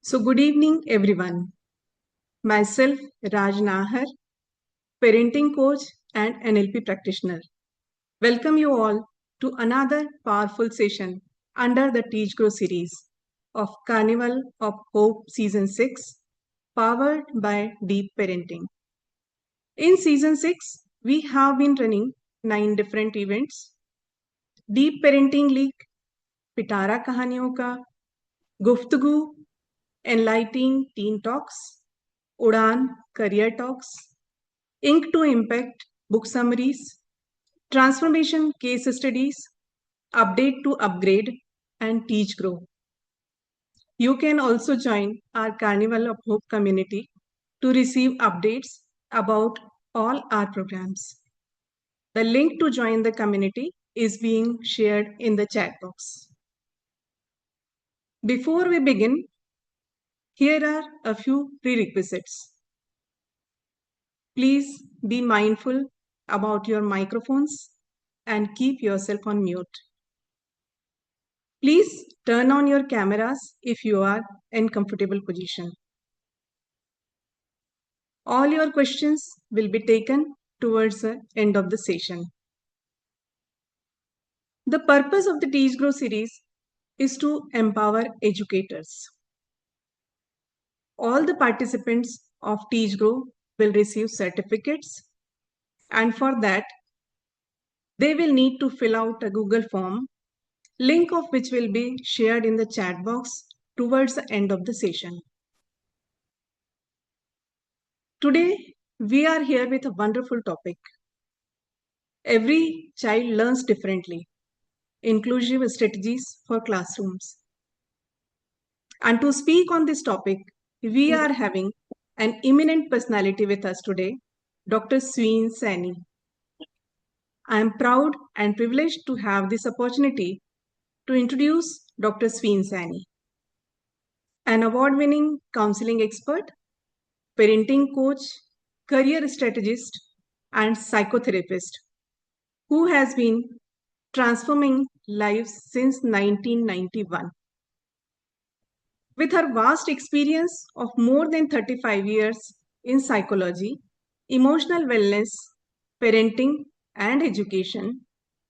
So, good evening, everyone. Myself, Raj Nahar, parenting coach and NLP practitioner. Welcome you all to another powerful session under the TeachGrow series of Carnival of Hope Season 6, powered by Deep Parenting. In Season 6, we have been running 9 different events: Deep Parenting League, पिटारा कहानियों का, गुफ्तगू, Enlightening Teen Talks, Udan Career Talks, Ink to Impact book summaries, transformation case studies, update to upgrade, and TeachGrow. You can also join our Carnival of Hope community to receive updates about all our programs. The link to join the community is being shared in the chat box. Before we begin, here are a few prerequisites. Please be mindful about your microphones and keep yourself on mute. Please turn on your cameras if you are in comfortable position. All your questions will be taken towards the end of the session. The purpose of the TeachGrow series is to empower educators. All the participants of TeachGrow will receive certificates, and for that, they will need to fill out a Google form, link of which will be shared in the chat box towards the end of the session. Today, we are here with a wonderful topic. Every child learns differently. Inclusive strategies for classrooms. And to speak on this topic, we are having an eminent personality with us today, Dr. Sween Saini. I am proud and privileged to have this opportunity to introduce Dr. Sween Saini, an award-winning counseling expert, parenting coach, career strategist, and psychotherapist who has been transforming lives since 1991. With her vast experience of more than 35 years in psychology, emotional wellness, parenting, and education,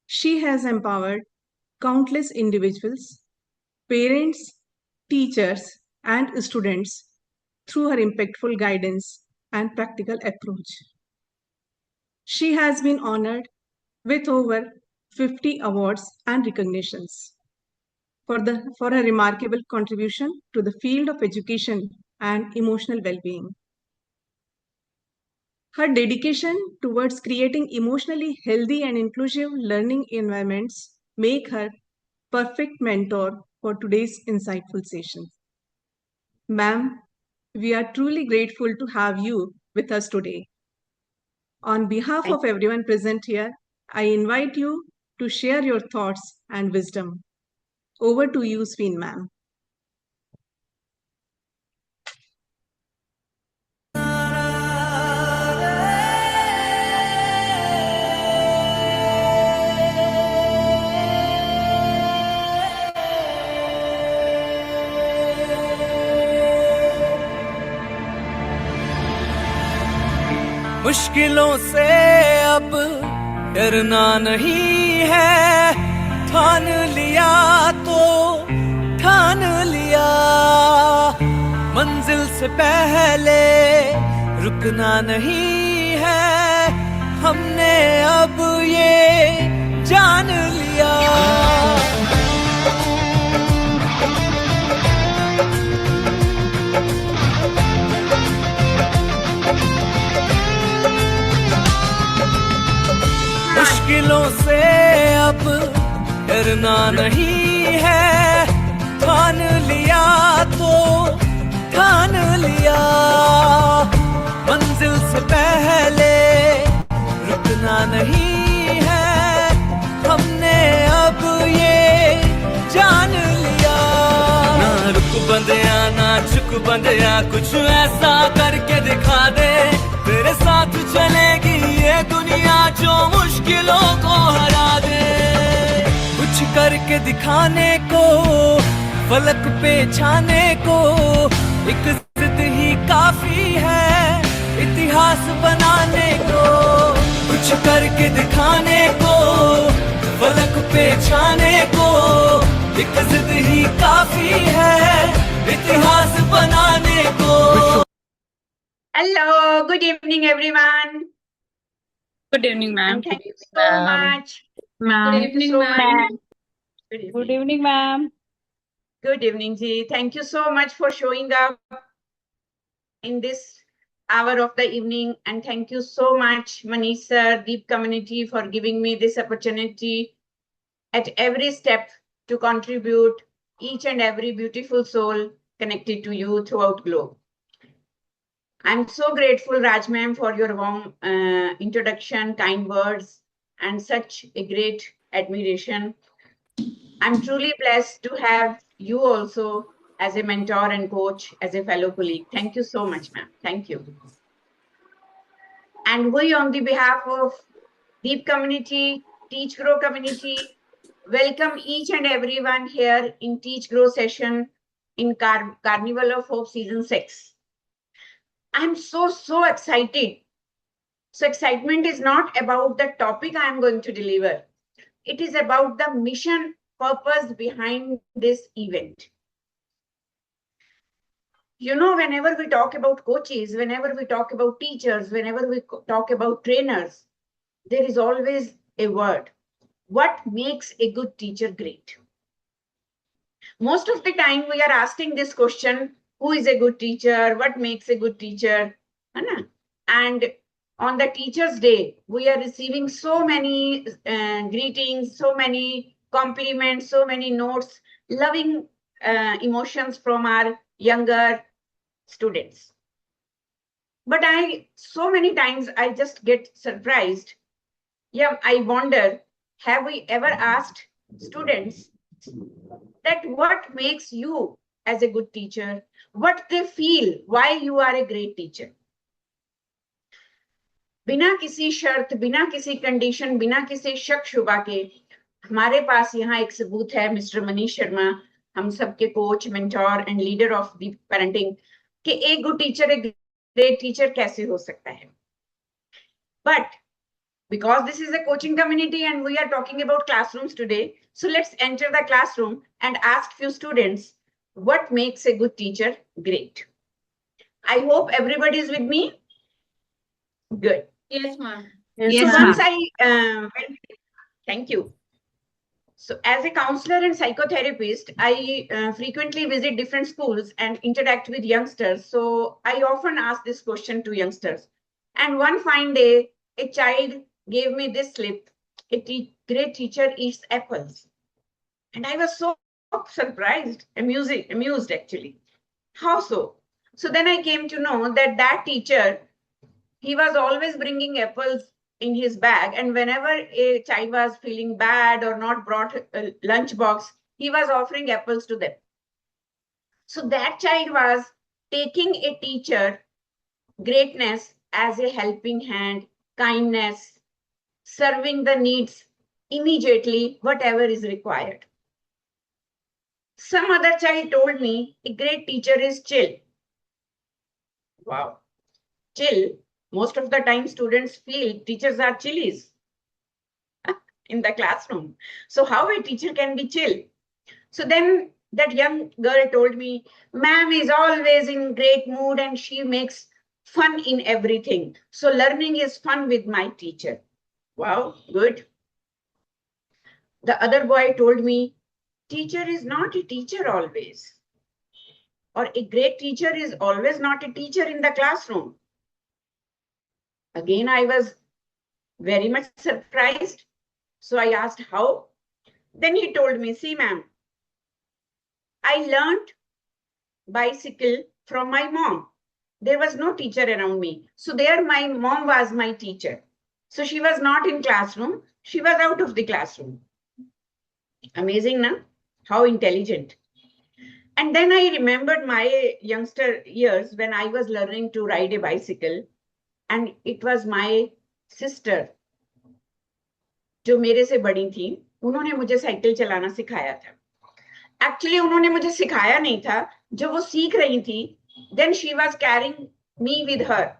she has empowered countless individuals, parents, teachers, and students through her impactful guidance and practical approach. She has been honored with over 50 awards and recognitions for her remarkable contribution to the field of education and emotional well-being. Her dedication towards creating emotionally healthy and inclusive learning environments make her perfect mentor for today's insightful session. Ma'am, we are truly grateful to have you with us today. On behalf of everyone present here, I invite you to share your thoughts and wisdom. Over to you, Sween ma'am. मुश्किलों से अब डरना नहीं है, ठान लिया तो ठान लिया, मंजिल से पहले रुकना नहीं है, हमने अब ये जान लिया। मुश्किलों से अब डरना नहीं है, ठान लिया तो ठान लिया, मंजिल से पहले रुकना नहीं है, हमने अब ये जान लिया। ना रुक बंदिया ना चुक बंदिया, कुछ ऐसा करके दिखा दे, तेरे साथ चलेगी ये दुनिया जो मुश्किलों को हरा दे। कुछ करके दिखाने को, फलक पे छाने को, एक जिद ही काफी है इतिहास बनाने को, कुछ करके दिखाने को, फलक पे छाने को। एक जिद ही काफी है इतिहास बनाने को। Hello, good evening, everyone. Good evening, ma'am. And thank you so much. Ma'am. Thank you so much. Good evening, ma'am. Good evening, Ji. Thank you so much for showing up in this hour of the evening. And thank you so much, Manish sir, Deep Community, for giving me this opportunity at every step to contribute each and every beautiful soul connected to you throughout globe. I'm so grateful, Raj ma'am, for your warm introduction, kind words, and such a great admiration. I'm truly blessed to have you also as a mentor and coach, as a fellow colleague. Thank you so much, ma'am. Thank you. And we, on the behalf of Deep Community, TeachGrow Community, welcome each and everyone here in TeachGrow session in Carnival of Hope Season 6. I'm so excited. So excitement is not about the topic I am going to deliver. It is about the mission purpose behind this event. You know, whenever we talk about coaches, whenever we talk about teachers, whenever we talk about trainers, there is always a word. What makes a good teacher great? Most of the time we are asking this question, who is a good teacher? What makes a good teacher? And on the Teachers' Day, we are receiving so many greetings, so many compliments, so many notes, loving emotions from our younger students. But so many times I just get surprised. Yeah, I wonder, have we ever asked students that what makes you as a good teacher, what they feel, why you are a great teacher? बिना किसी शर्त, बिना किसी condition, बिना किसी शक शुबा के हमारे पास यहाँ एक सबूत है, मिस्टर मनीष शर्मा, हम सबके coach, mentor and leader of the parenting, कि एक गुड टीचर, एक ग्रेट टीचर कैसे हो सकता है. But because this is a coaching community and we are talking about classrooms today, so let's enter the classroom and ask few students what makes a good teacher great. I hope everybody is with me. Good. Yes, ma'am. Yes, so once thank you. So as a counselor and psychotherapist, I frequently visit different schools and interact with youngsters. So I often ask this question to youngsters. And one fine day, a child gave me this slip. A great teacher eats apples. And I was so surprised, amused actually. How so? So then I came to know that teacher, he was always bringing apples in his bag, and whenever a child was feeling bad or not brought a lunch box, he was offering apples to them. So that child was taking a teacher greatness as a helping hand, kindness, serving the needs immediately, whatever is required. Some other child told me a great teacher is chill. Wow, chill. Most of the time, students feel teachers are chillies in the classroom. So how a teacher can be chill? So then that young girl told me, ma'am is always in great mood and she makes fun in everything. So learning is fun with my teacher. Wow, good. The other boy told me, teacher is not a teacher always. Or a great teacher is always not a teacher in the classroom. Again, I was very much surprised. So I asked how. Then he told me, see, ma'am, I learned bicycle from my mom. There was no teacher around me. So there my mom was my teacher. So she was not in classroom. She was out of the classroom. Amazing, na? How intelligent. And then I remembered my youngster years when I was learning to ride a bicycle. And it was my sister, जो मेरे से बड़ी थी, उन्होंने मुझे cycle चलाना सिखाया था. Actually, उन्होंने मुझे सिखाया नहीं था. जब वो सीख रही थी, Then she was carrying me with her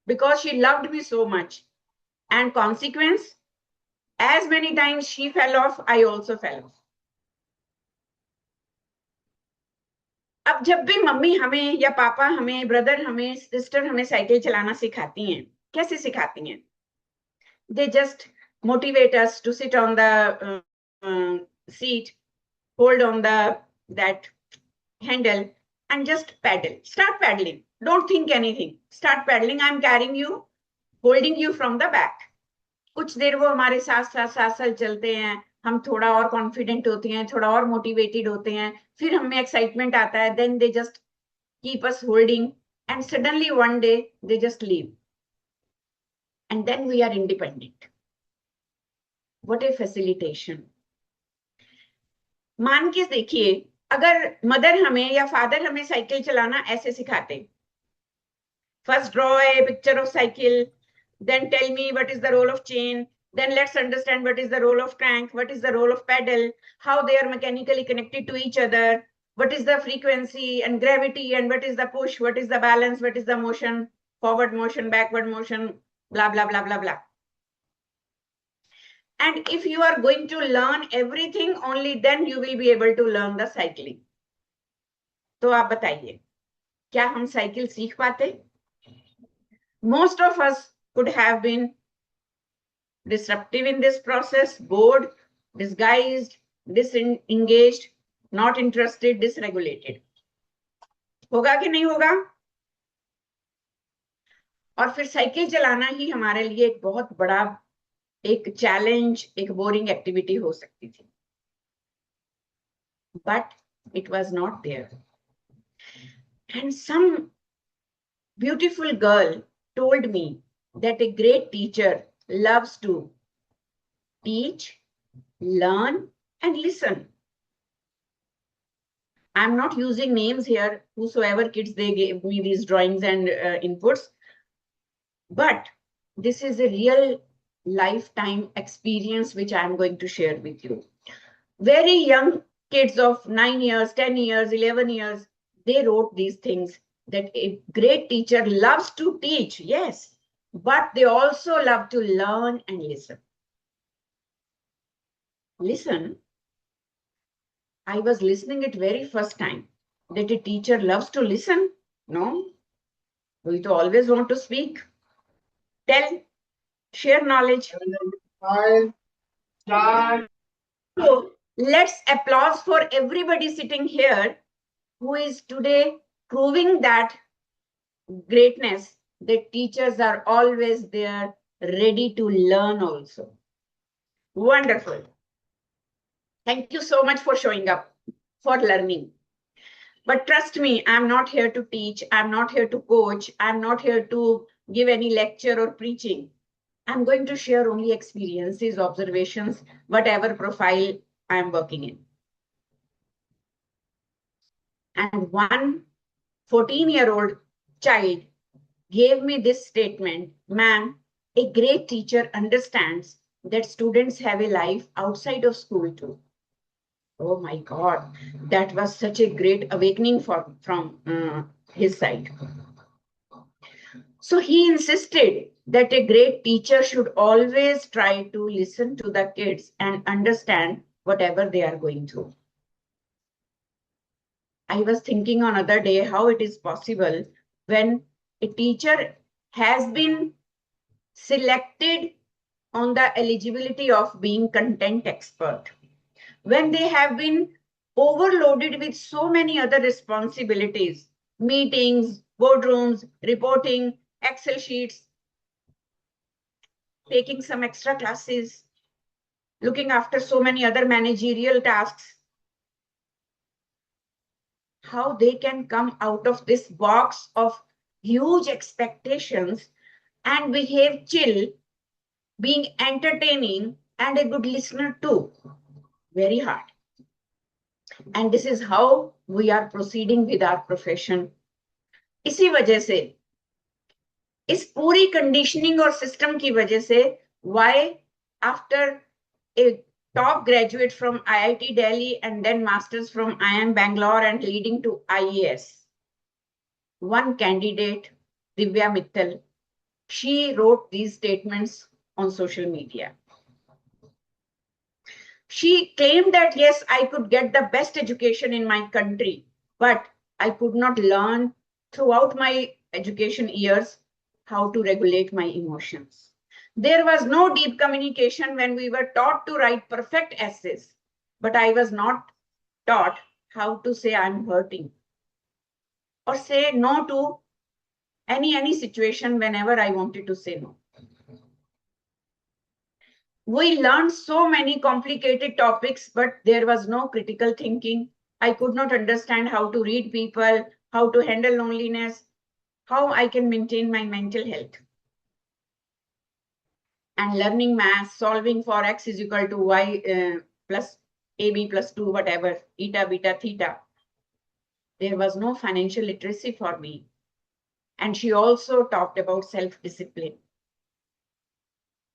because she loved me so much. And consequence, as many times she fell off, I also fell off. अब जब भी मम्मी हमें या पापा हमें, ब्रदर हमें, सिस्टर हमें साइकिल चलाना सिखाती हैं, कैसे सिखाती हैं? They just motivate us to sit on the seat, hold on that handle, and just paddle. Start paddling. Don't think anything. Start paddling. I'm carrying you, holding you from the back. कुछ देर वो हमारे साथ साथ साथ चलते हैं, हम थोड़ा और कॉन्फिडेंट होते हैं, थोड़ा और मोटिवेटेड होते हैं, फिर हमें एक्साइटमेंट आता है, then they just keep us holding, and suddenly one day they just leave, and then we are independent. What a facilitation. मान के देखिए, अगर मदर हमें या फादर हमें साइकिल चलाना ऐसे सिखाते, first draw a picture of cycle, then tell me what is the role of chain, then let's understand what is the role of crank, what is the role of pedal, how they are mechanically connected to each other, what is the frequency and gravity, and what is the push, what is the balance, what is the motion, forward motion, backward motion, blah, blah, blah, blah, blah. And if you are going to learn everything, only then you will be able to learn the cycling. तो आप बताइए, क्या हम cycle सीख पाते? Most of us could have been disruptive in this process, bored, disguised, disengaged, not interested, dysregulated. होगा कि नहीं होगा? और फिर साइकिल चलाना ही हमारे लिए एक बहुत बड़ा एक चैलेंज, एक बोरिंग एक्टिविटी हो सकती थी. But it was not there. And some beautiful girl told me that a great teacher loves to teach, learn, and listen. I'm not using names here, whosoever kids they gave me these drawings and inputs, but this is a real lifetime experience which I'm going to share with you. Very young kids of 9 years, 10 years, 11 years, they wrote these things that a great teacher loves to teach, yes, but they also love to learn and listen. Listen, I was listening it very first time that a teacher loves to listen. No, we to always want to speak, tell, share knowledge. So let's applause for everybody sitting here who is today proving that greatness, that teachers are always there, ready to learn also. Wonderful. Thank you so much for showing up, for learning. But trust me, I'm not here to teach. I'm not here to coach. I'm not here to give any lecture or preaching. I'm going to share only experiences, observations, whatever profile I'm working in. And one 14-year-old child gave me this statement, ma'am, a great teacher understands that students have a life outside of school too. Oh my God, that was such a great awakening from his side. So he insisted that a great teacher should always try to listen to the kids and understand whatever they are going through. I was thinking on other day how it is possible when a teacher has been selected on the eligibility of being content expert, when they have been overloaded with so many other responsibilities, meetings, boardrooms, reporting, Excel sheets, taking some extra classes, looking after so many other managerial tasks, how they can come out of this box of huge expectations and behave chill, being entertaining and a good listener too. Very hard. And this is how we are proceeding with our profession. इसी वजह से, इस पूरी conditioning और system की वजह से, why after a top graduate from IIT Delhi and then masters from IIM Bangalore and leading to IAS, one candidate, Divya Mittal, she wrote these statements on social media. She claimed that, yes, I could get the best education in my country, but I could not learn throughout my education years how to regulate my emotions. There was no deep communication when we were taught to write perfect essays, but I was not taught how to say I'm hurting or say no to any situation whenever I wanted to say no. We learned so many complicated topics, but there was no critical thinking. I could not understand how to read people, how to handle loneliness, how I can maintain my mental health. And learning math, solving for x is equal to y plus ab plus 2, whatever, eta, beta, theta. There was no financial literacy for me. And she also talked about self-discipline.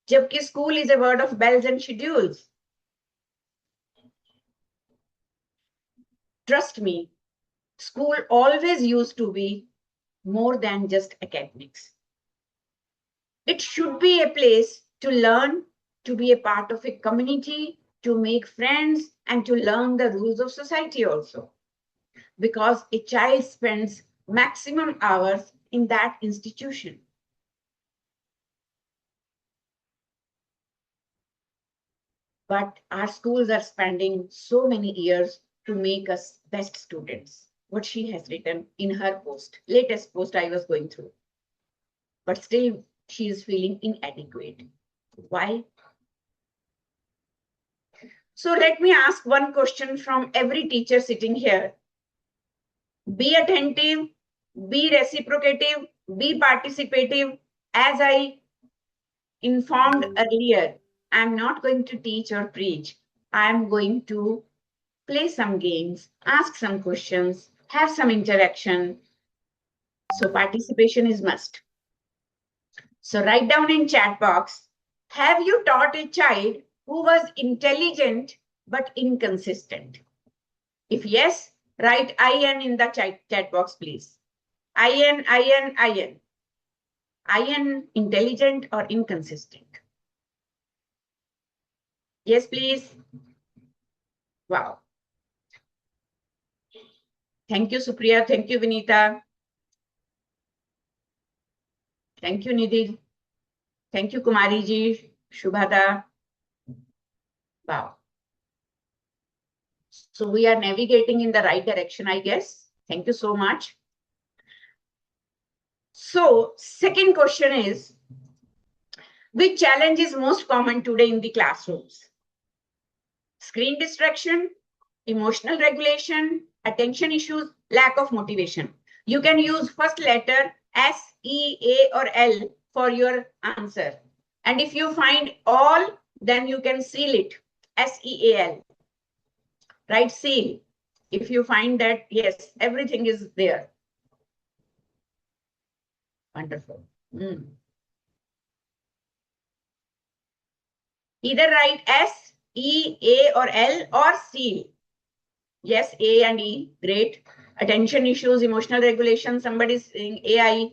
Jabki school is a word of bells and schedules. Trust me, school always used to be more than just academics. It should be a place to learn, to be a part of a community, to make friends, and to learn the rules of society also. Because a child spends maximum hours in that institution. But our schools are spending so many years to make us best students. What she has written in her post, latest post I was going through. But still, she is feeling inadequate. Why? So let me ask one question from every teacher sitting here. Be attentive, be reciprocative, be participative. As I informed earlier, I'm not going to teach or preach. I'm going to play some games, ask some questions, have some interaction. So participation is must. So write down in chat box, have you taught a child who was intelligent but inconsistent? If yes, write IN in the chat box, please. IN, IN, IN. IN, intelligent or inconsistent? Yes, please. Wow. Thank you, Supriya. Thank you, Vinita. Thank you, Nidhi. Thank you, Kumari ji, Shubhada. Wow. So we are navigating in the right direction, I guess. Thank you so much. So second question is, which challenge is most common today in the classrooms? Screen distraction, emotional regulation, attention issues, lack of motivation. You can use first letter S, E, A or L for your answer. And if you find all, then you can seal it, S, E, A, L. Right, seal. If you find that, yes, everything is there. Wonderful. Either write S, E, A or L or seal. Yes, A and E, great. Attention issues, emotional regulation, somebody is saying AI.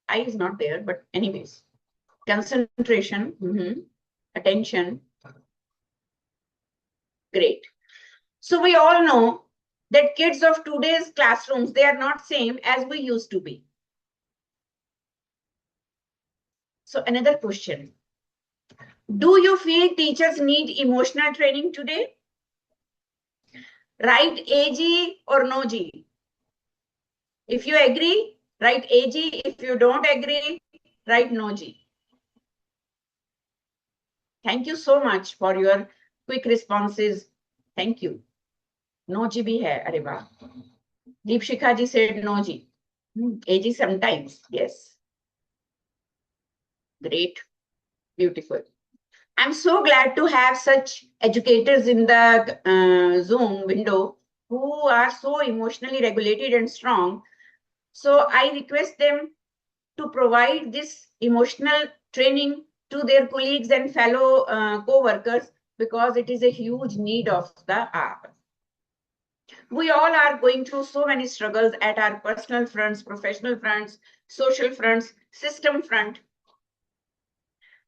I is not there, but anyways. Concentration, attention. Great. So we all know that kids of today's classrooms, they are not same as we used to be. So another question. Do you feel teachers need emotional training today? Write AG or no G. If you agree, write AG. If you don't agree, write no G. Thank you so much for your quick responses. Thank you. No G bhi hai. Arey baah. Deepshikha ji said no G. AG sometimes. Yes. Great. Beautiful. I'm so glad to have such educators in the Zoom window who are so emotionally regulated and strong. So I request them to provide this emotional training to their colleagues and fellow co-workers, because it is a huge need of the hour. We all are going through so many struggles at our personal fronts, professional fronts, social fronts, system front.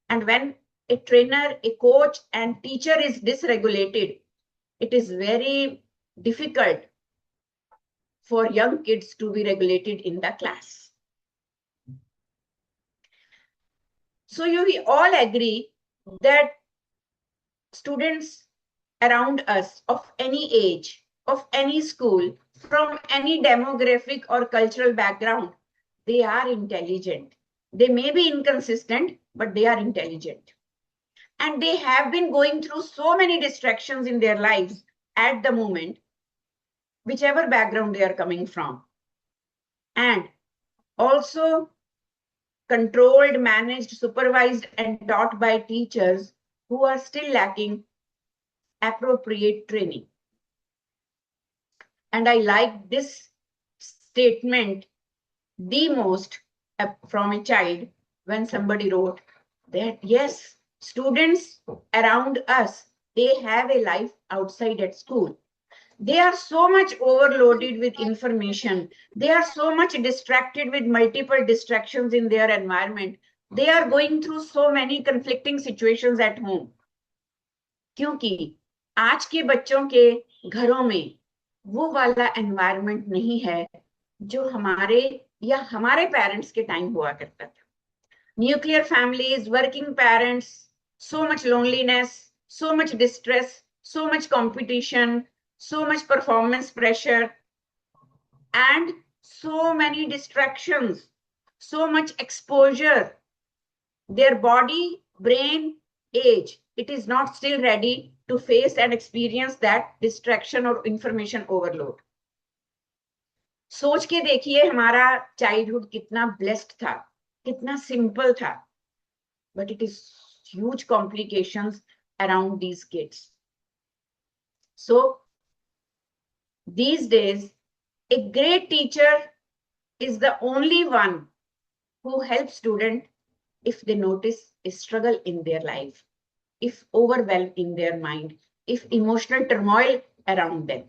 And when a trainer, a coach, and teacher is dysregulated, it is very difficult for young kids to be regulated in the class. So we all agree that students around us of any age, of any school, from any demographic or cultural background, they are intelligent. They may be inconsistent, but they are intelligent. And they have been going through so many distractions in their lives at the moment, whichever background they are coming from. And also controlled, managed, supervised, and taught by teachers who are still lacking appropriate training. And I like this statement the most from a child when somebody wrote that, yes, students around us, they have a life outside at school. They are so much overloaded with information. They are so much distracted with multiple distractions in their environment. They are going through so many conflicting situations at home. क्योंकि आज के बच्चों के घरों में वो वाला environment नहीं है जो हमारे या हमारे पेरेंट्स के टाइम हुआ करता था. Nuclear families, working parents, so much loneliness, so much distress, so much competition, so much performance pressure, and so many distractions, so much exposure. Their body, brain, age, it is not still ready to face and experience that distraction or information overload. सोच के देखिए हमारा childhood कितना blessed था, कितना simple था, but it is huge complications around these kids. So these days, a great teacher is the only one who helps students if they notice a struggle in their life, if overwhelm in their mind, if emotional turmoil around them.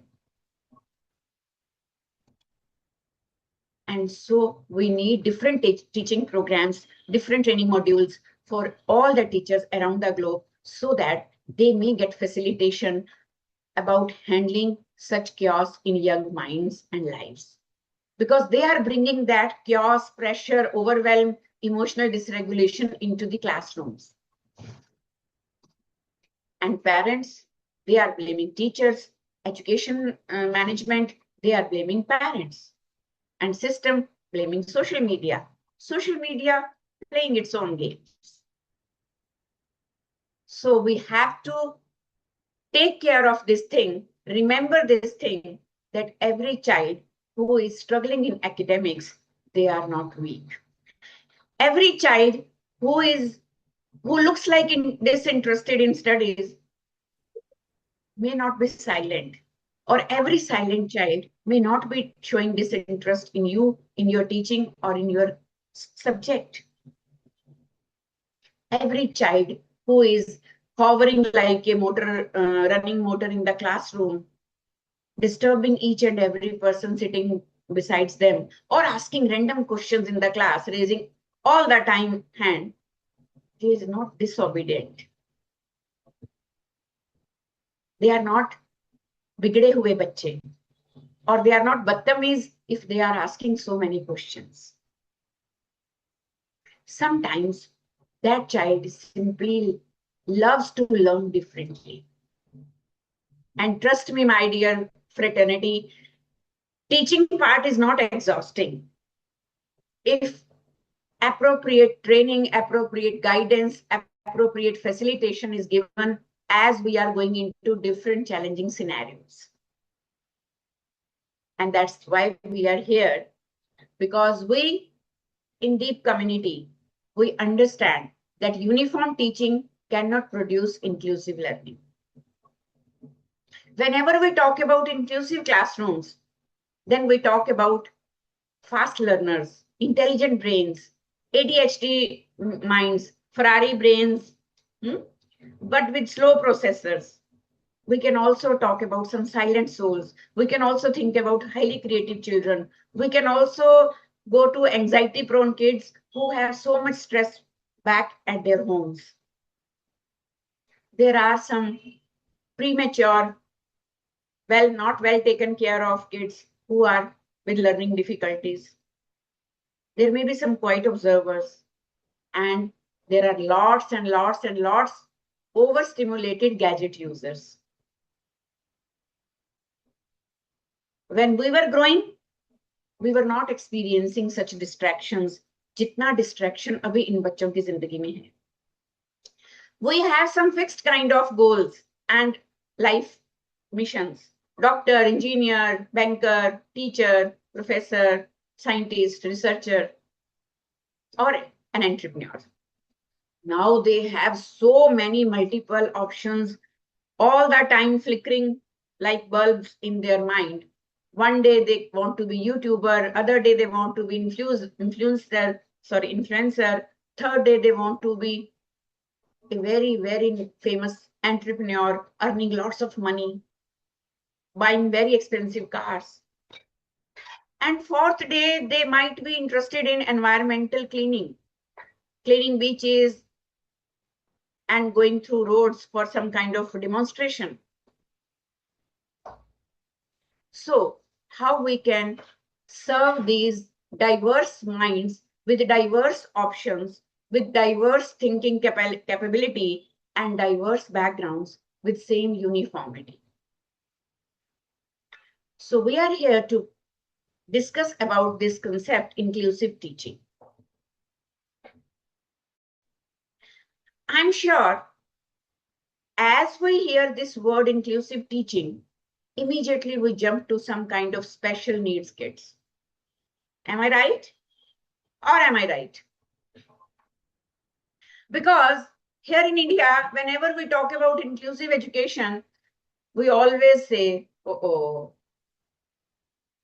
And so we need different teaching programs, different training modules for all the teachers around the globe so that they may get facilitation about handling such chaos in young minds and lives. Because they are bringing that chaos, pressure, overwhelm, emotional dysregulation into the classrooms. And parents, they are blaming teachers, education management, they are blaming parents. And system blaming social media playing its own games. So we have to take care of this thing, remember this thing, that every child who is struggling in academics, they are not weak. Every child who looks like disinterested in studies may not be silent, or every silent child may not be showing disinterest in you, in your teaching, or in your subject. Every child who is hovering like a running motor in the classroom, disturbing each and every person sitting besides them, or asking random questions in the class, raising all the time hand, he is not disobedient. They are not bigde hue bacche, or they are not badtameez if they are asking so many questions. Sometimes that child simply loves to learn differently. And trust me, my dear fraternity, teaching part is not exhausting. If appropriate training, appropriate guidance, appropriate facilitation is given as we are going into different challenging scenarios. And that's why we are here, because we in deep community, we understand that uniform teaching cannot produce inclusive learning. Whenever we talk about inclusive classrooms, then we talk about fast learners, intelligent brains, ADHD minds, Ferrari brains, but with slow processors. We can also talk about some silent souls. We can also think about highly creative children. We can also go to anxiety prone kids who have so much stress back at their homes. There are some premature, not well taken care of kids who are with learning difficulties. There may be some quiet observers, and there are lots and lots and lots overstimulated gadget users. When we were growing, we were not experiencing such distractions जितना distraction अभी इन बच्चों की जिंदगी में है. We have some fixed kind of goals and life missions. Doctor, engineer, banker, teacher, professor, scientist, researcher, or an entrepreneur. Now they have so many multiple options, all the time flickering like bulbs in their mind. One day they want to be YouTuber, other day they want to be influencer, third day they want to be a very, very famous entrepreneur, earning lots of money, buying very expensive cars. And fourth day, they might be interested in environmental cleaning beaches, and going through roads for some kind of demonstration. So, how we can serve these diverse minds with diverse options, with diverse thinking capability, and diverse backgrounds with same uniformity. So we are here to discuss about this concept, inclusive teaching. I'm sure as we hear this word inclusive teaching, immediately we jump to some kind of special needs kids. Am I right? Or am I right? Because here in India, whenever we talk about inclusive education, we always say,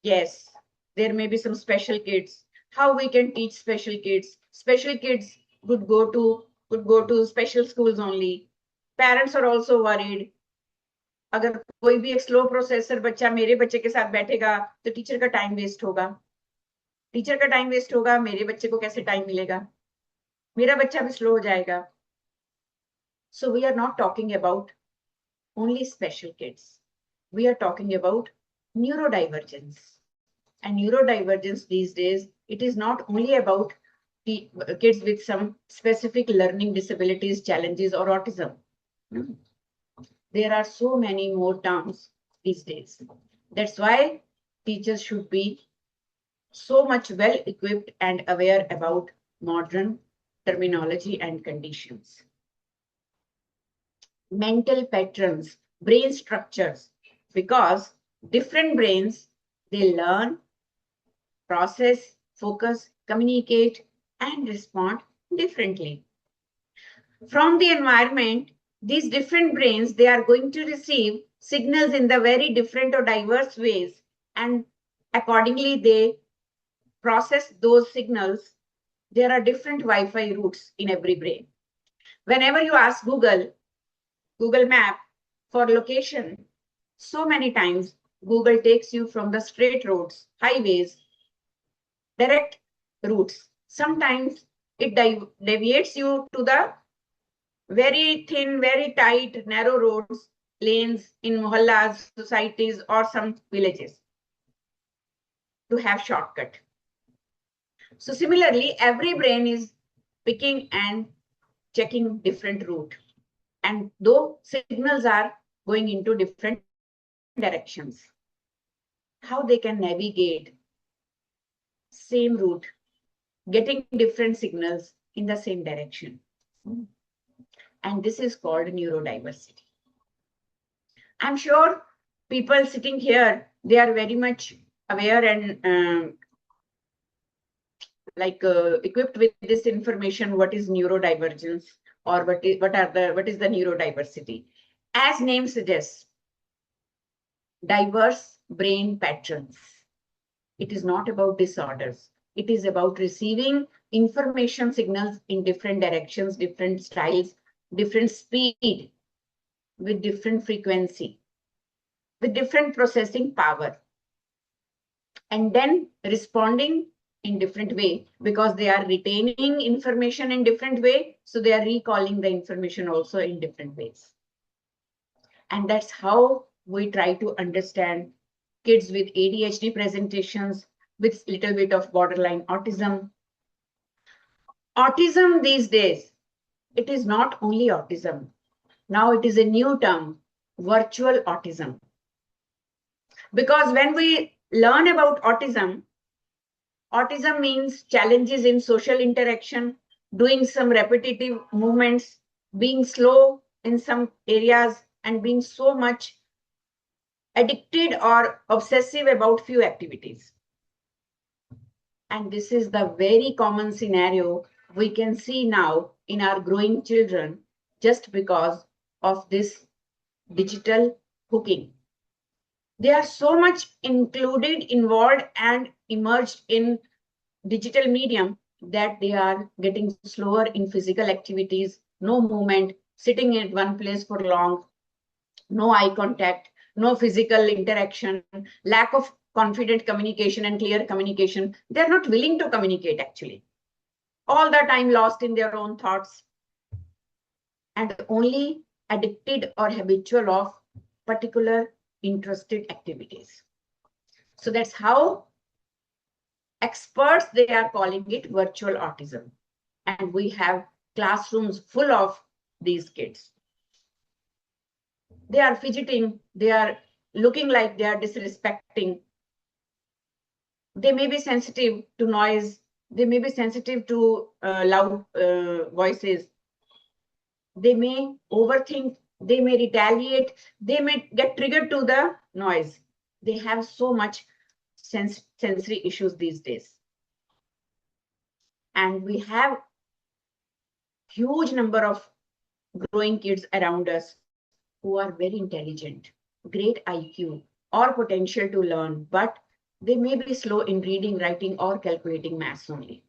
yes, there may be some special kids. How we can teach special kids? Special kids could go to special schools only. Parents are also worried. अगर कोई भी एक slow processor बच्चा मेरे बच्चे के साथ बैठेगा तो टीचर का टाइम वेस्ट होगा. टीचर का टाइम वेस्ट होगा, मेरे बच्चे को कैसे टाइम मिलेगा? मेरा बच्चा भी स्लो हो जाएगा. So we are not talking about only special kids. We are talking about neurodivergence. And neurodivergence these days, it is not only about the kids with some specific learning disabilities, challenges, or autism. There are so many more terms these days. That's why teachers should be so much well equipped and aware about modern terminology and conditions. Mental patterns, brain structures, because different brains, they learn, process, focus, communicate, and respond differently. From the environment, these different brains, they are going to receive signals in the very different or diverse ways, and accordingly they process those signals. There are different Wi-Fi routes in every brain. Whenever you ask Google Map for location, so many times Google takes you from the straight roads, highways, direct routes. Sometimes it deviates you to the very thin, very tight, narrow roads, lanes in mohallas, societies, or some villages to have shortcut. So similarly, every brain is picking and checking different route. And though signals are going into different directions, how they can navigate same route, getting different signals in the same direction. And this is called neurodiversity. I'm sure people sitting here, they are very much aware and equipped with this information. What is neurodivergence, or what is the neurodiversity? As name suggests, diverse brain patterns. It is not about disorders. It is about receiving information signals in different directions, different styles, different speed, with different frequency, with different processing power, and then responding in different way because they are retaining information in different way. So they are recalling the information also in different ways. And that's how we try to understand kids with ADHD presentations, with little bit of borderline autism. Autism these days, it is not only autism. Now it is a new term, virtual autism. Because when we learn about autism, autism means challenges in social interaction, doing some repetitive movements, being slow in some areas, and being so much addicted or obsessive about few activities. And this is the very common scenario we can see now in our growing children just because of this digital hooking. They are so much included, involved, and immersed in digital medium that they are getting slower in physical activities, no movement, sitting in one place for long, no eye contact, no physical interaction, lack of confident communication and clear communication. They're not willing to communicate actually. All the time lost in their own thoughts and only addicted or habitual of particular interested activities. So that's how experts, they are calling it virtual autism. And we have classrooms full of these kids. They are fidgeting, they are looking like they are disrespecting. They may be sensitive to noise, they may be sensitive to loud voices. They may overthink, they may retaliate, they may get triggered to the noise. They have so much sensory issues these days. And we have huge number of growing kids around us who are very intelligent, great IQ, or potential to learn, but they may be slow in reading, writing, or calculating maths only.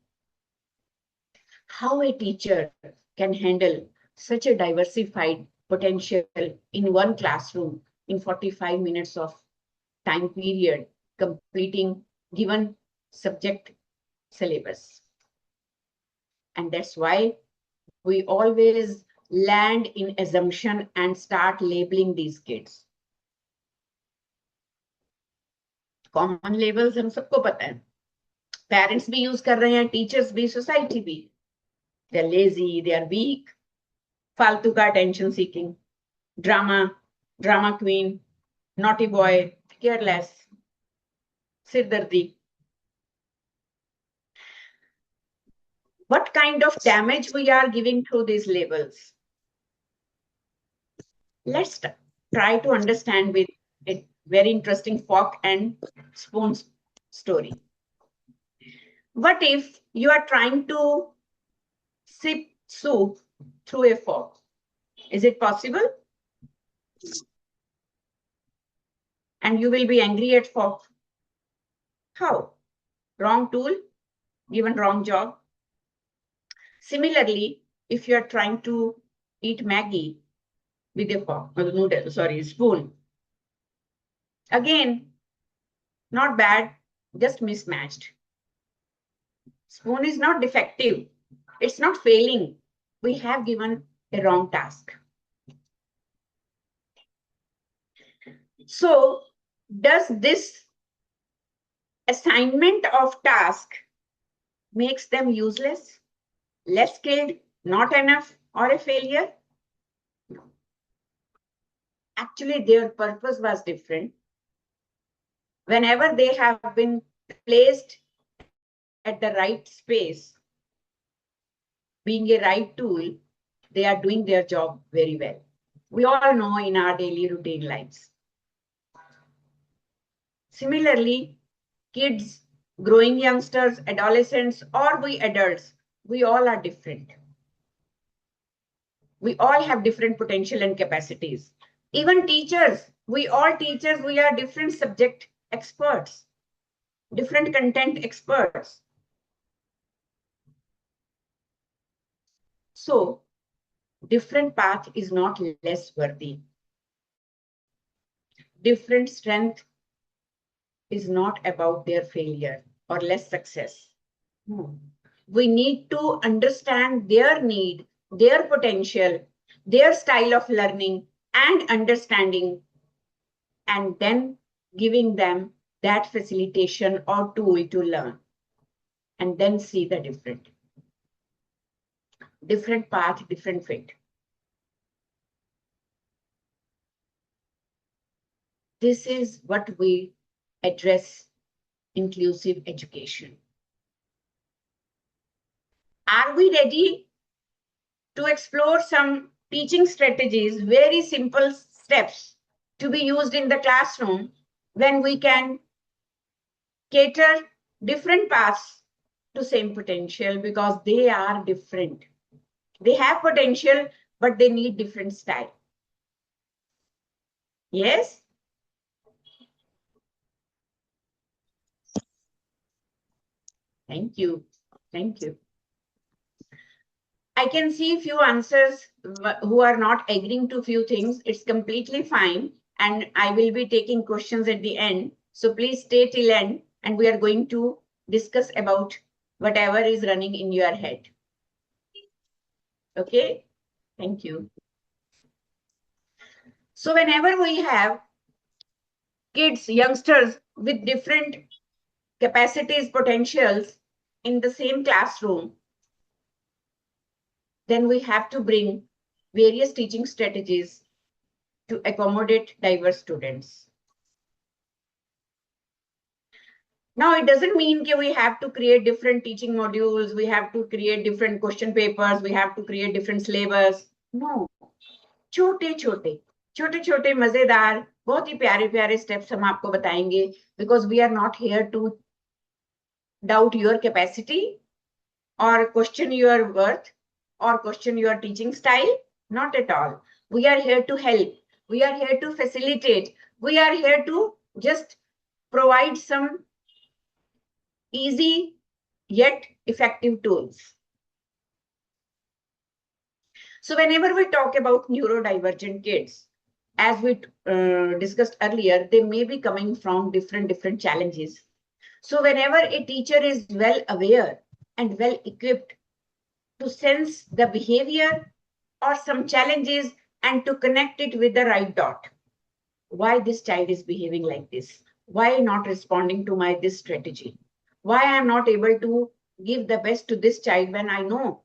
How a teacher can handle such a diversified potential in one classroom in 45 minutes of time period, completing given subject syllabus. And that's why we always land in assumption and start labeling these kids. Common labels हम सबको पता है. Parents भी use कर रहे हैं, teachers भी, society भी. They are lazy, they are weak, फालतू का attention seeking, drama queen, naughty boy, careless, सिरदर्दी. What kind of damage we are giving through these labels? Let's try to understand with a very interesting fork and spoon story. What if you are trying to sip soup through a fork? Is it possible? And you will be angry at fork. How? Wrong tool, given wrong job. Similarly, if you are trying to eat Maggie with a fork, spoon. Again, not bad, just mismatched. Spoon is not defective. It's not failing. We have given a wrong task. So, does this assignment of task makes them useless, less skilled, not enough, or a failure? No. Actually, their purpose was different. Whenever they have been placed at the right space, being a right tool, they are doing their job very well. We all know in our daily routine lives. Similarly, kids, growing youngsters, adolescents, or we adults, we all are different. We all have different potential and capacities. Even teachers, we are different subject experts, different content experts. So, different path is not less worthy. different strength is not about their failure or less success. No. We need to understand their need, their potential, their style of learning and understanding, and then giving them that facilitation or tool to learn, and then see the different path, different fit. This is what we address inclusive education. Are we ready to explore some teaching strategies, very simple steps to be used in the classroom when we can cater different paths to same potential, because they are different. They have potential, but they need different style. Yes? Thank you. Thank you. I can see few answers who are not agreeing to few things. It's completely fine. And I will be taking questions at the end. So please stay till end and we are going to discuss about whatever is running in your head. Okay? Thank you. So whenever we have kids, youngsters with different capacities, potentials in the same classroom, then we have to bring various teaching strategies to accommodate diverse students. Now, it doesn't mean that we have to create different teaching modules, we have to create different question papers, we have to create different syllabus. No. छोटे मजेदार बहुत ही प्यारे steps हम आपको बताएंगे, because we are not here to doubt your capacity or question your worth or question your teaching style. Not at all. We are here to help. We are here to facilitate. We are here to just provide some easy yet effective tools. So whenever we talk about neurodivergent kids, as we discussed earlier, they may be coming from different challenges. So whenever a teacher is well aware and well equipped to sense the behavior or some challenges and to connect it with the right dot. Why this child is behaving like this? Why not responding to this strategy? Why I am not able to give the best to this child when I know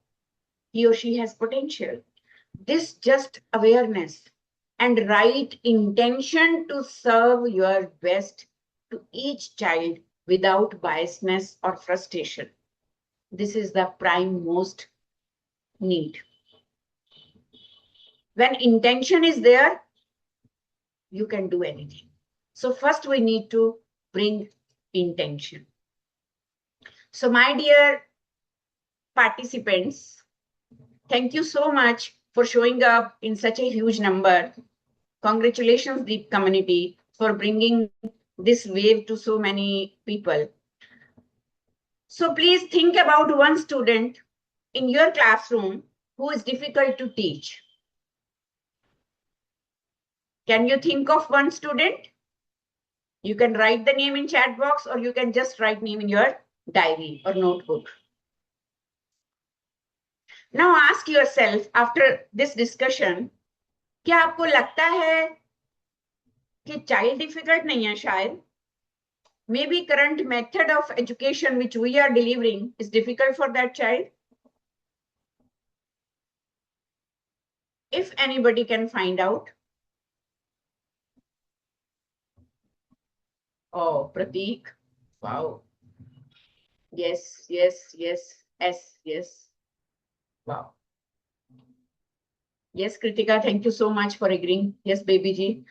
he or she has potential? This just awareness and right intention to serve your best to each child without biasness or frustration. This is the prime most need. When intention is there, you can do anything. So first we need to bring intention. So my dear participants, thank you so much for showing up in such a huge number. Congratulations, Deep community, for bringing this wave to so many people. So please think about one student in your classroom who is difficult to teach. Can you think of one student? You can write the name in chat box, or you can just write name in your diary or notebook. Now ask yourself after this discussion, क्या आपको लगता है कि child difficult नहीं है शायद? Maybe current method of education which we are delivering is difficult for that child. If anybody can find out. Oh, Prateek. Wow. Yes. Wow. Yes, Kritika, thank you so much for agreeing. Yes, baby ji.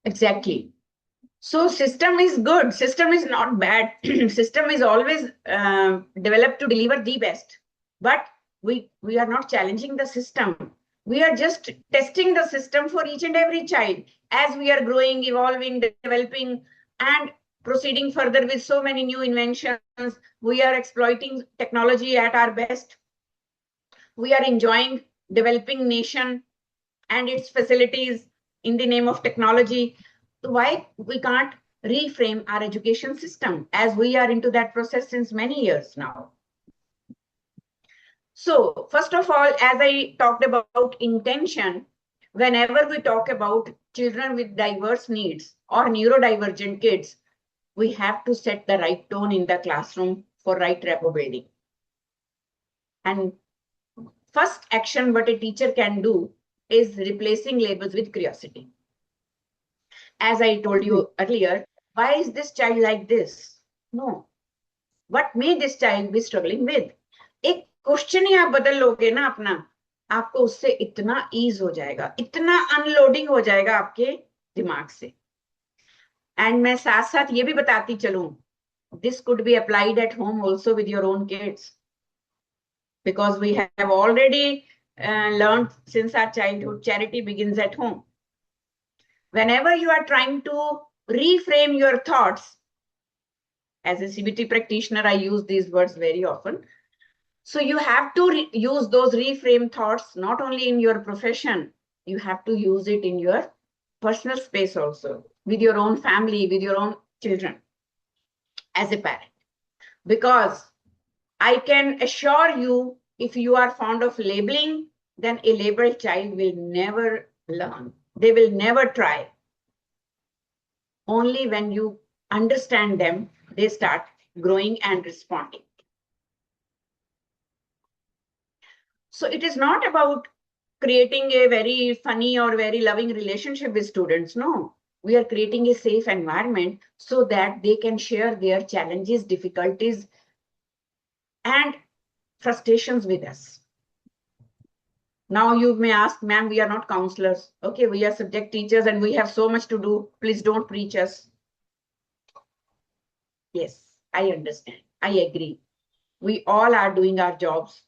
Exactly. So system is good. System is not bad. System is always developed to deliver the best. But we are not challenging the system. We are just testing the system for each and every child. As we are growing, evolving, developing, and proceeding further with so many new inventions, we are exploiting technology at our best. We are enjoying developing nation and its facilities in the name of technology. why we can't reframe our education system, as we are into that process since many years now. So first of all, as I talked about intention, whenever we talk about children with diverse needs or neurodivergent kids, we have to set the right tone in the classroom for right rapport building. And first action what a teacher can do is replacing labels with curiosity. As I told you earlier, why is this child like this? No. What may this child be struggling with? एक question ही आप बदल लोगे ना अपना, आपको उससे इतना ease हो जाएगा, इतना अनलोडिंग हो जाएगा आपके दिमाग से. एंड मैं साथ साथ ये भी बताती चलूं, this could be applied at home also with your own kids, because we have already learned since our childhood, charity begins at home. Whenever you are trying to reframe your thoughts, as a CBT practitioner, I use these words very often. So you have to use those reframe thoughts, not only in your profession, you have to use it in your personal space also, with your own family, with your own children, as a parent. Because I can assure you, if you are fond of labeling, then a labeled child will never learn. They will never try. Only when you understand them, they start growing and responding. So it is not about creating a very funny or very loving relationship with students. No, we are creating a safe environment so that they can share their challenges, difficulties, and frustrations with us. Now you may ask, ma'am, we are not counselors. Okay, we are subject teachers and we have so much to do. Please don't preach us. Yes, I understand. I agree. We all are doing our jobs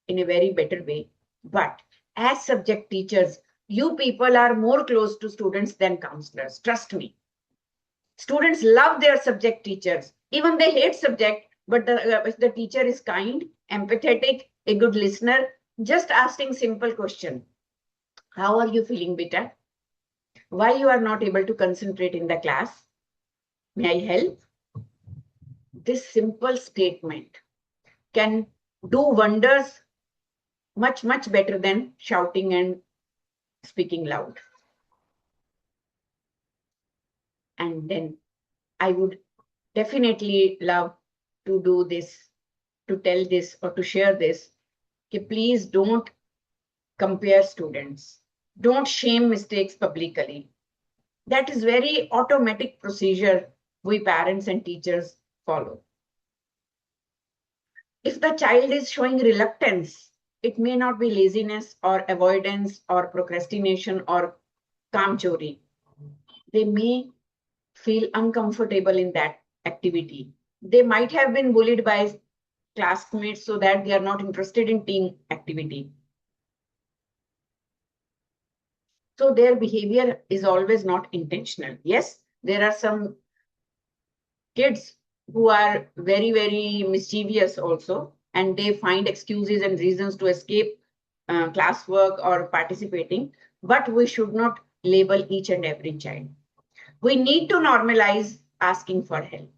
in a very better way. But as subject teachers, you people are more close to students than counselors. Trust me. Students love their subject teachers. Even they hate subject, but if the teacher is kind, empathetic, a good listener, just asking simple question. How are you feeling, beta? Why you are not able to concentrate in the class? May I help? This simple statement can do wonders, much better than shouting and speaking loud. And then I would definitely love to do this, to tell this or to share this. Okay, please don't compare students. Don't shame mistakes publicly. That is very automatic procedure we parents and teachers follow. If the child is showing reluctance, it may not be laziness or avoidance or procrastination or kamchori. They may feel uncomfortable in that activity. They might have been bullied by classmates so that they are not interested in team activity. So their behavior is always not intentional. Yes, there are some kids who are very mischievous also, and they find excuses and reasons to escape classwork or participating, but we should not label each and every child. We need to normalize asking for help.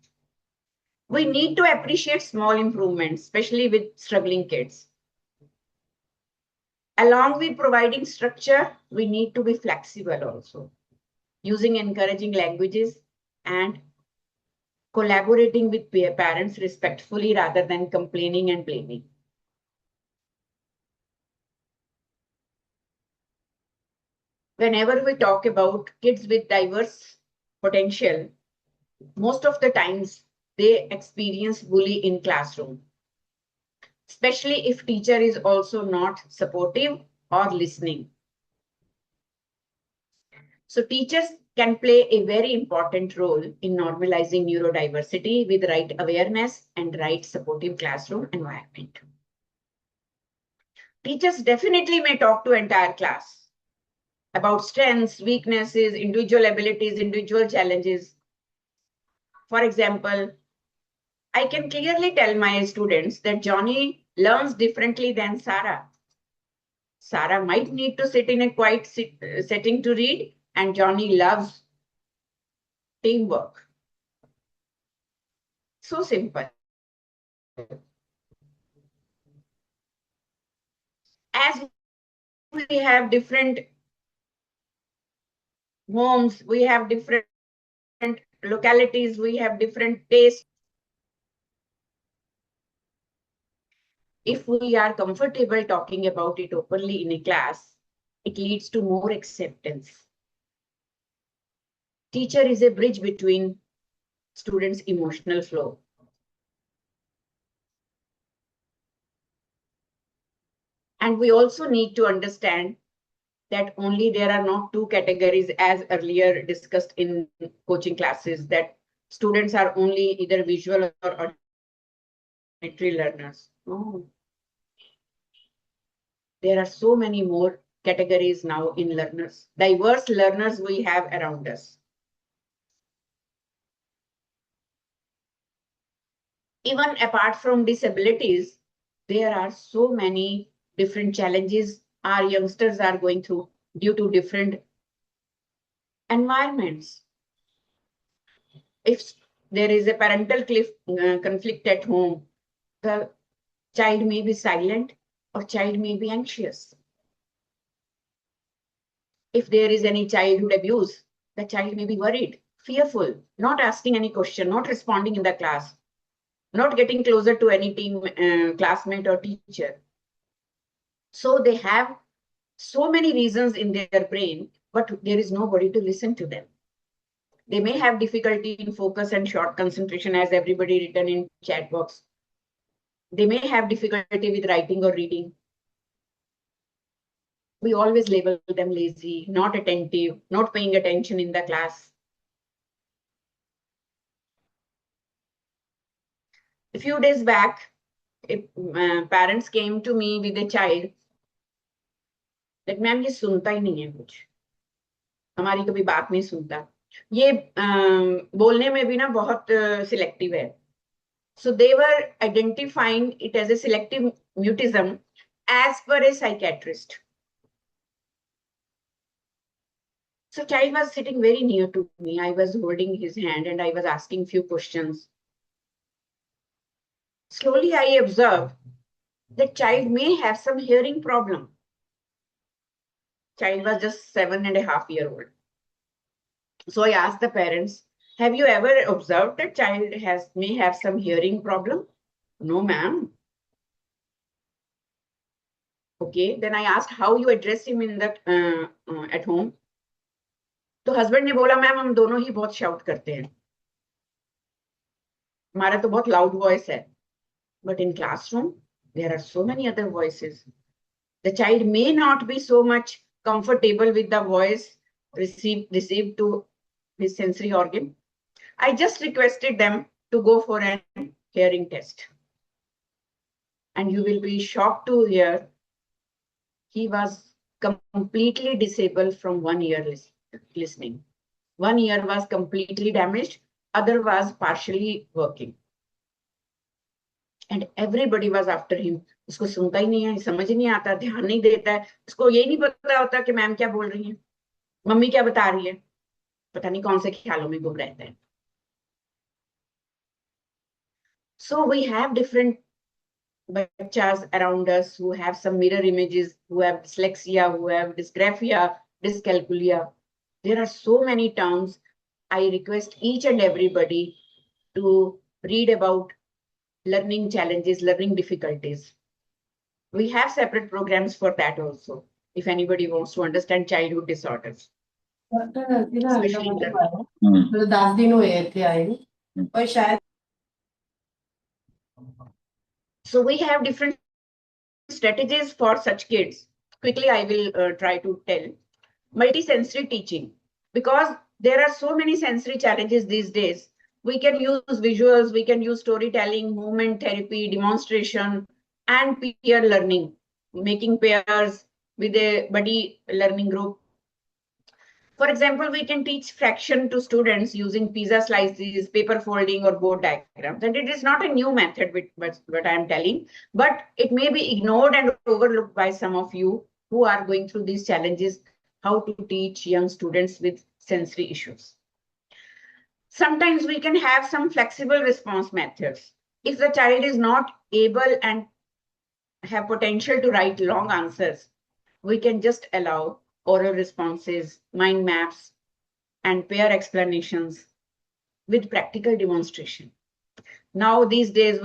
We need to appreciate small improvements, especially with struggling kids. Along with providing structure, we need to be flexible also, using encouraging languages and collaborating with parents respectfully rather than complaining and blaming. Whenever we talk about kids with diverse potential, most of the times they experience bullying in classroom, especially if teacher is also not supportive or listening. So teachers can play a very important role in normalizing neurodiversity with right awareness and right supportive classroom environment. Teachers definitely may talk to entire class about strengths, weaknesses, individual abilities, individual challenges. For example, I can clearly tell my students that Johnny learns differently than Sarah. Sarah might need to sit in a quiet setting to read, and Johnny loves teamwork. So simple. As we have different homes, we have different localities, we have different tastes. If we are comfortable talking about it openly in a class, it leads to more acceptance. Teacher is a bridge between students' emotional flow. And we also need to understand that only there are not two categories as earlier discussed in coaching classes, that students are only either visual or auditory learners. No. There are so many more categories now in learners, diverse learners we have around us. Even apart from disabilities, there are so many different challenges our youngsters are going through due to different environments. If there is a parental conflict at home, the child may be silent or child may be anxious. If there is any childhood abuse, the child may be worried, fearful, not asking any question, not responding in the class, not getting closer to any team, classmate or teacher. So they have so many reasons in their brain, but there is nobody to listen to them. They may have difficulty in focus and short concentration, as everybody written in chat box. They may have difficulty with writing or reading. We always label them lazy, not attentive, not paying attention in the class. A few days back, parents came to me with a child that ma'am ये सुनता ही नहीं है कुछ, हमारी कभी बात नहीं सुनता, ये बोलने में भी ना बहुत सिलेक्टिव है. So they were identifying it as a selective mutism as per a psychiatrist. So child was sitting very near to me. I was holding his hand and I was asking few questions. Slowly I observed that child may have some hearing problem. Child was just 7.5 years old. So I asked the parents, have you ever observed that child may have some hearing problem? No, ma'am. Okay, then I asked how you address him in that at home. तो husband ने बोला ma'am हम दोनों ही बहुत shout करते हैं, हमारा तो बहुत लाउड वॉइस है. But in classroom, there are so many other voices. The child may not be so much comfortable with the voice received to his sensory organ. I just requested them to go for a hearing test. And you will be shocked to hear he was completely disabled from 1 year listening. 1 ear was completely damaged, other was partially working. And everybody was after him. उसको सुनता ही नहीं है, समझ नहीं आता, ध्यान नहीं देता है, उसको ये नहीं पता होता कि मैम क्या बोल रही है, मम्मी क्या बता रही है, पता नहीं कौन से ख्यालों में गुम रहता है. So we have different bachas around us who have some mirror images, who have dyslexia, who have dysgraphia, dyscalculia. There are so many terms. I request each and everybody to read about learning challenges, learning difficulties. We have separate programs for that also, if anybody wants to understand childhood disorders. So we have different strategies for such kids. Quickly, I will try to tell. Multisensory teaching. Because there are so many sensory challenges these days, we can use visuals, we can use storytelling, movement therapy, demonstration, and peer learning, making pairs with a buddy learning group. For example, we can teach fraction to students using pizza slices, paper folding, or board diagrams. And it is not a new method, what I am telling, but it may be ignored and overlooked by some of you who are going through these challenges, how to teach young students with sensory issues. Sometimes we can have some flexible response methods. If the child is not able and have potential to write long answers, we can just allow oral responses, mind maps, and pair explanations with practical demonstration. Now, these days,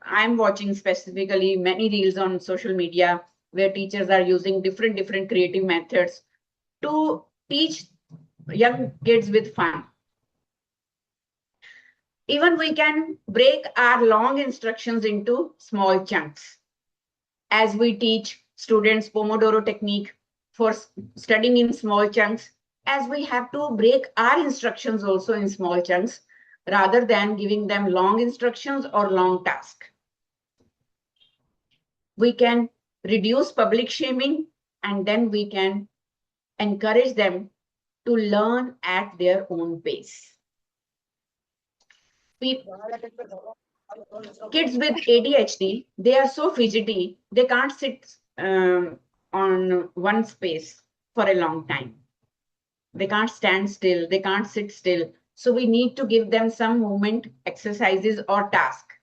I'm watching specifically many reels on social media where teachers are using different creative methods to teach young kids with fun. Even we can break our long instructions into small chunks. As we teach students Pomodoro technique for studying in small chunks, as we have to break our instructions also in small chunks rather than giving them long instructions or long tasks. We can reduce public shaming, and then we can encourage them to learn at their own pace. Kids with ADHD, they are so fidgety, they can't sit on one space for a long time. They can't stand still, they can't sit still. So we need to give them some movement exercises or tasks.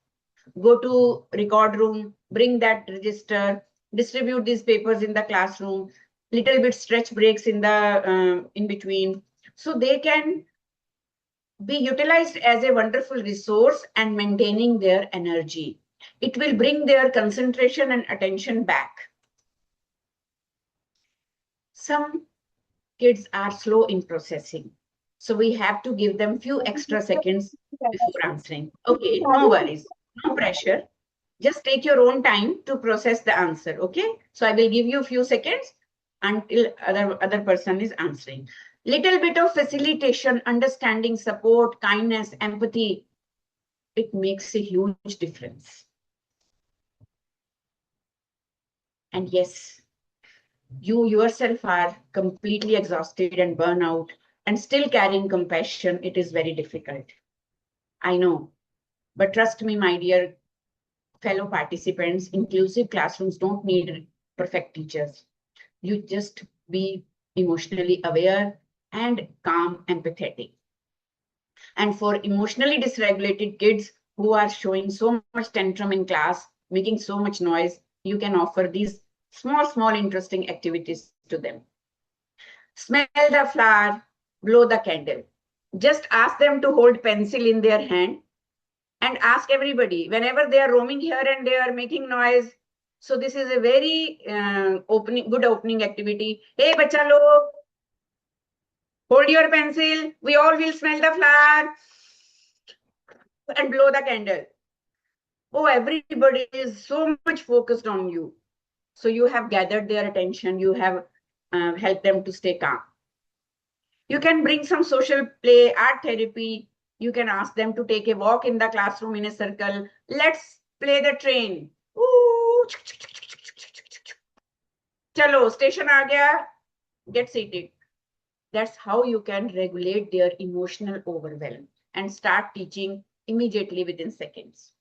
Go to record room, bring that register, distribute these papers in the classroom, little bit stretch breaks in the in between. So they can be utilized as a wonderful resource and maintaining their energy. It will bring their concentration and attention back. Some kids are slow in processing, so we have to give them few extra seconds before answering. Okay, no worries, no pressure. Just take your own time to process the answer, okay? So I will give you a few seconds until other person is answering. Little bit of facilitation, understanding, support, kindness, empathy, it makes a huge difference. And yes, you yourself are completely exhausted and burn out and still carrying compassion. It is very difficult. I know, but trust me, my dear fellow participants, inclusive classrooms don't need perfect teachers. You just be emotionally aware and calm, empathetic. And for emotionally dysregulated kids who are showing so much tantrum in class, making so much noise, you can offer these small, interesting activities to them. Smell the flower, blow the candle. Just ask them to hold pencil in their hand and ask everybody, whenever they are roaming here and they are making noise. So this is a very good opening activity. Hey, bacha log, hold your pencil. We all will smell the flower and blow the candle. Oh, everybody is so much focused on you. So you have gathered their attention. You have helped them to stay calm. You can bring some social play, art therapy. You can ask them to take a walk in the classroom in a circle. Let's play the train. Ooh. Chalo, station aa gaya. Get seated. That's how you can regulate their emotional overwhelm and start teaching immediately within seconds.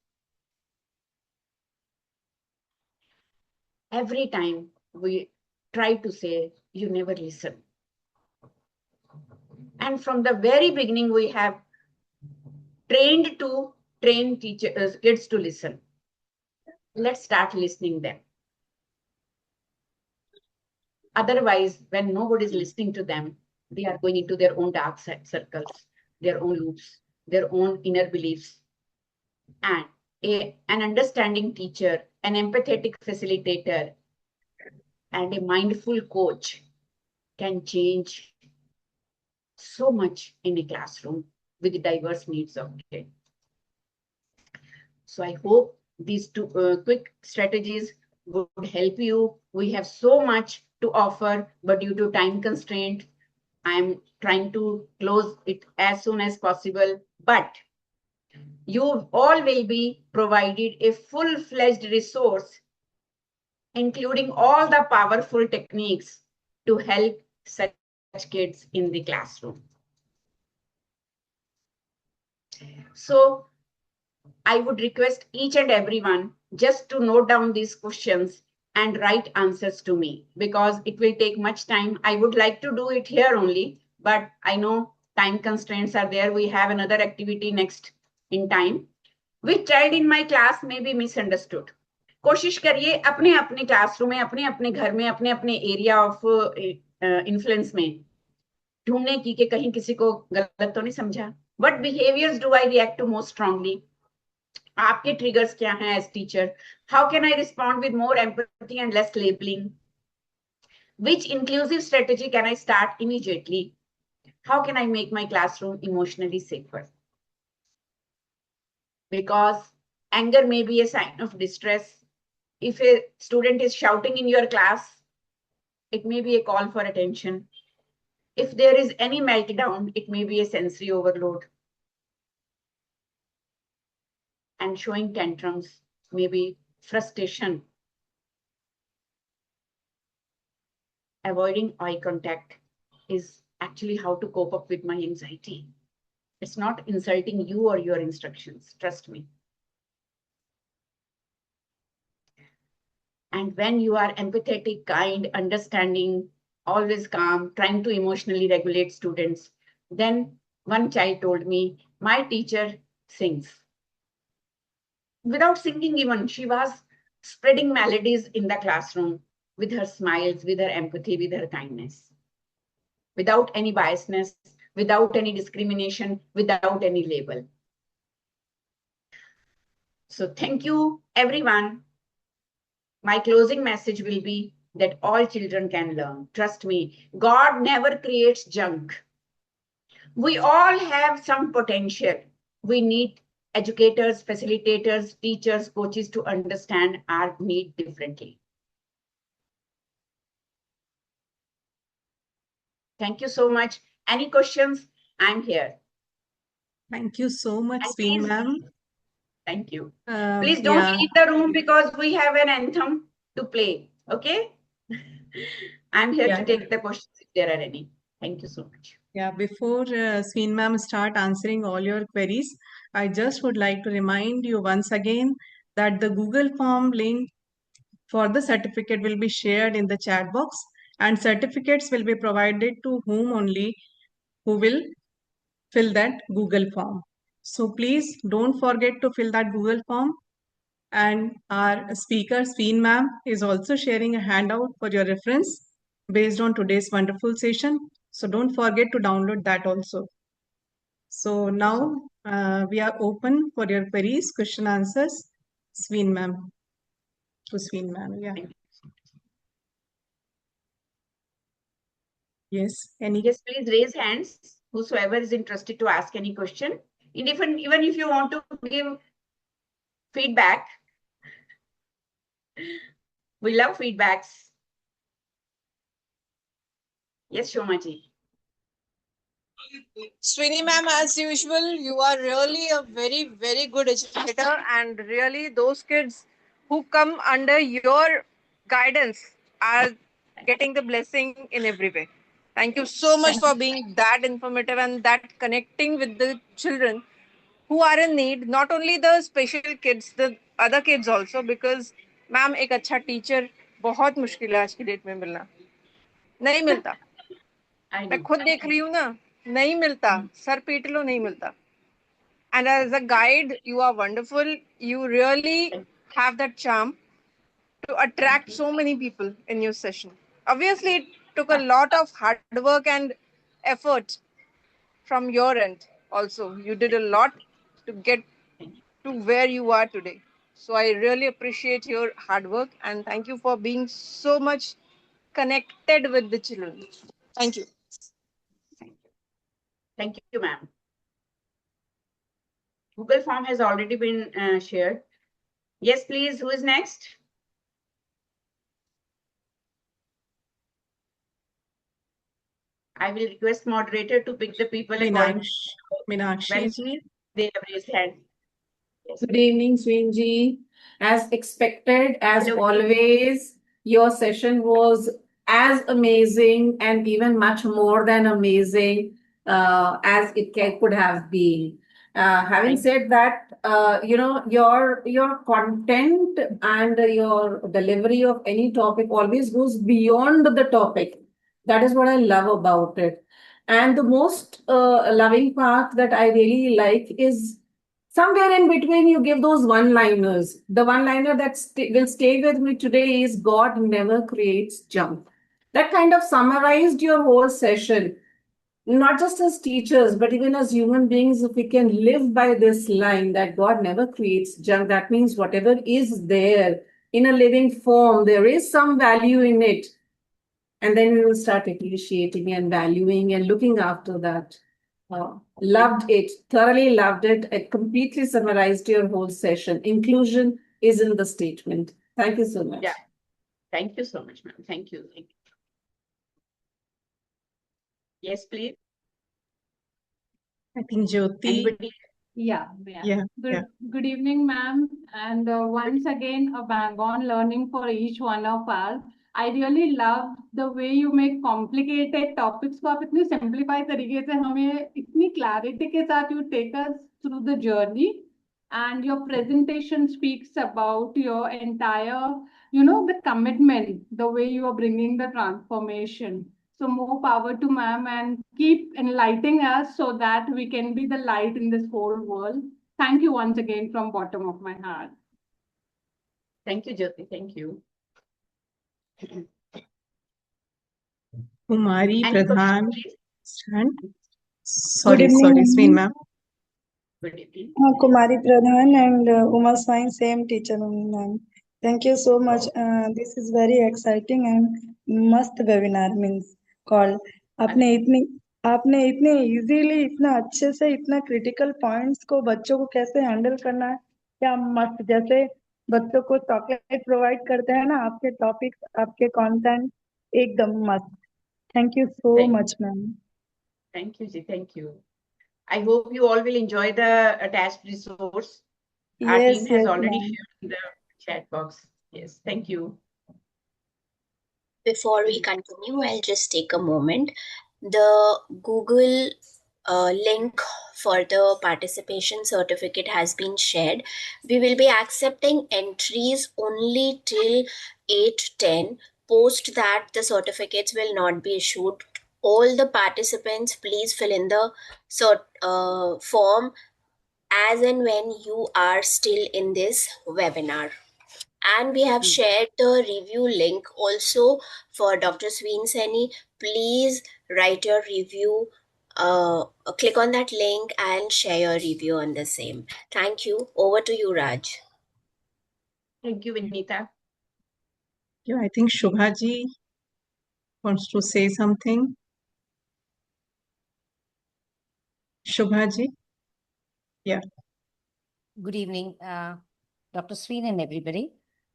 Every time we try to say, you never listen. And from the very beginning, we have train teachers, kids to listen. Let's start listening them. Otherwise, when nobody is listening to them, they are going into their own dark circles, their own loops, their own inner beliefs. And an understanding teacher, an empathetic facilitator, and a mindful coach can change so much in a classroom with the diverse needs of kids. So I hope these two quick strategies would help you. We have so much to offer, but due to time constraint, I'm trying to close it as soon as possible. But you all will be provided a full-fledged resource, including all the powerful techniques to help such kids in the classroom. So I would request each and everyone just to note down these questions and write answers to me, because it will take much time. I would like to do it here only, but I know time constraints are there, we have another activity next in time. Which child in my class may be misunderstood? कोशिश करिए अपने अपने classroom में, अपने अपने घर में, अपने अपने एरिया ऑफ इन्फ्लुएंस में ढूंढने की कि कहीं किसी को गलत तो नहीं समझा. What behaviors do I react to most strongly? आपके ट्रिगर्स क्या हैं as teacher? How can I respond with more empathy and less labelling? Which inclusive strategy can I start immediately? How can I make my classroom emotionally safer? Because anger may be a sign of distress. If a student is shouting in your class, it may be a call for attention. If there is any meltdown, it may be a sensory overload. And showing tantrums may be frustration. Avoiding eye contact is actually how to cope up with my anxiety. It's not insulting you or your instructions, trust me. And when you are empathetic, kind, understanding, always calm, trying to emotionally regulate students, then one child told me, my teacher sings. Without singing even, she was spreading melodies in the classroom with her smiles, with her empathy, with her kindness. Without any biasness, without any discrimination, without any label. So thank you, everyone. My closing message will be that all children can learn. Trust me, God never creates junk. We all have some potential. We need educators, facilitators, teachers, coaches to understand our need differently. Thank you so much. Any questions? I'm here. Thank you so much, Sween ma'am. Thank you. Please don't leave the room because we have an anthem to play. Okay? I'm here to take the questions if there are any. Thank you so much. Yeah, before Sween ma'am start answering all your queries, I just would like to remind you once again that the Google form link for the certificate will be shared in the chat box, and certificates will be provided to whom only who will fill that Google form. So please don't forget to fill that Google form. And our speaker, Sween ma'am, is also sharing a handout for your reference based on today's wonderful session. So don't forget to download that also. So now we are open for your queries, question answers. Sween ma'am. To Sween ma'am, yeah. Yes, any? Yes, please raise hands. Whosoever is interested to ask any question. Even if you want to give feedback, we love feedbacks. Yes, Shomaji. Sweeney ma'am, as usual, you are really a very, very good educator, and really those kids who come under your guidance are getting the blessing in every way. Thank you so much for being that informative and that connecting with the children who are in need, not only the special kids, the other kids also, because ma'am, एक अच्छा teacher बहुत मुश्किल है आज की date में मिलना, नहीं मिलता. मैं खुद देख रही हूँ ना, नहीं मिलता, सर पीट लो नहीं मिलता. And as a guide, you are wonderful. You really have that charm to attract so many people in your session. Obviously, it took a lot of hard work and effort from your end also. You did a lot to get to where you are today. So I really appreciate your hard work and thank you for being so much connected with the children. Thank you. Thank you, ma'am. Google form has already been shared. Yes, please. Who is next? I will request moderator to pick the people according Meenakshi ji. They have raised hand. Yes. Good evening, Sween ji. As expected, as always, your session was as amazing and even much more than amazing as it could have been. Having said that, your content and your delivery of any topic always goes beyond the topic. That is what I love about it. And the most loving part that I really like is somewhere in between you give those one-liners. The one-liner that will stay with me today is God never creates junk. That kind of summarized your whole session. Not just as teachers, but even as human beings, if we can live by this line that God never creates junk, that means whatever is there in a living form, there is some value in it. And then we will start appreciating and valuing and looking after that. Loved it, thoroughly loved it. It completely summarized your whole session. Inclusion is in the statement. Thank you so much. Yeah. Thank you so much, ma'am. Thank you. Thank you. Yes, please. I think Jyoti. Anybody? Yeah. Yeah. Good evening, ma'am. And once again, a bang on learning for each one of us. I really love the way you make complicated topics को आप इतनी simplify तरीके से हमें इतनी clarity के साथ you take us through the journey. And your presentation speaks about your entire, the commitment, the way you are bringing the transformation. So more power to ma'am and keep enlightening us so that we can be the light in this whole world. Thank you once again from bottom of my heart. Thank you, Jyoti. Thank you. Kumari Any Pradhan. question, please? Sorry, evening, Sween ma'am. ma'am. Good evening. Kumari Pradhan and Uma Swine, same teacher only, ma'am. Thank you so much. This is very exciting and mस्त webinar means call. आपने इतने easily इतना अच्छे से इतना critical points को बच्चों को कैसे हैंडल करना है क्या मस्त जैसे बच्चों को चॉकलेट प्रोवाइड करते हैं ना आपके टॉपिक्स आपके कंटेंट एकदम मस्त thank you so much ma'am Thank you, Ji. Thank you. I hope you all will enjoy the attached resource. Our yes team has yes already ma'am. shared in the chat box. Yes, thank you. Before we continue, I'll just take a moment. The Google link for the participation certificate has been shared. We will be accepting entries only till 8:10. Post that, the certificates will not be issued. All the participants, please fill in the form as and when you are still in this webinar. And we have shared the review link also for Dr. Sween Saini. Please write your review. Click on that link and share your review on the same. Thank you. Over to you, Raj. Thank you, Vinita. Yeah, I think Shubha ji wants to say something. Shubha ji. Yeah. Good evening, Dr. Sween and everybody.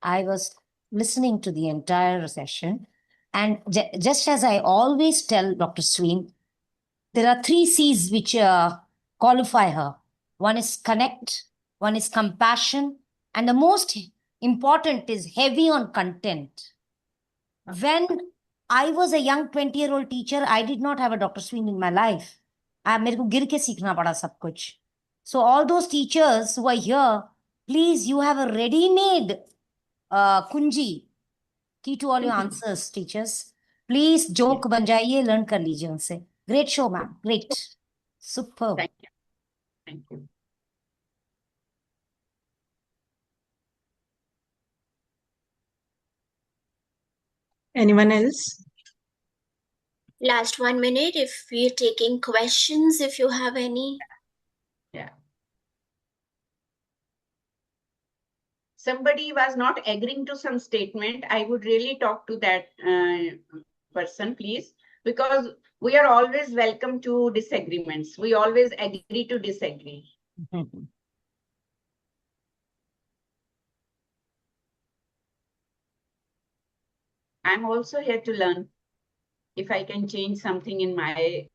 I was listening to the entire session, and just as I always tell Dr. Sween, there are 3 C's which qualify her. One is connect, one is compassion, and the most important is heavy on content. When I was a young 20-year-old teacher, I did not have a Dr. Sween in my life. मेरे को गिर के सीखना पड़ा सब कुछ. So all those teachers who are here, please, you have a ready-made kunji, key to all your answers, teachers. Please, joke बन जाइए, learn कर लीजिए उनसे. Great show, ma'am. Great. Superb. Thank you. Thank you. Anyone else? Last 1 minute, if we're taking questions, if you have any. Yeah. Somebody was not agreeing to some statement, I would really talk to that person, please, because we are always welcome to disagreements. We always agree to disagree. I'm also here to learn if I can change something in my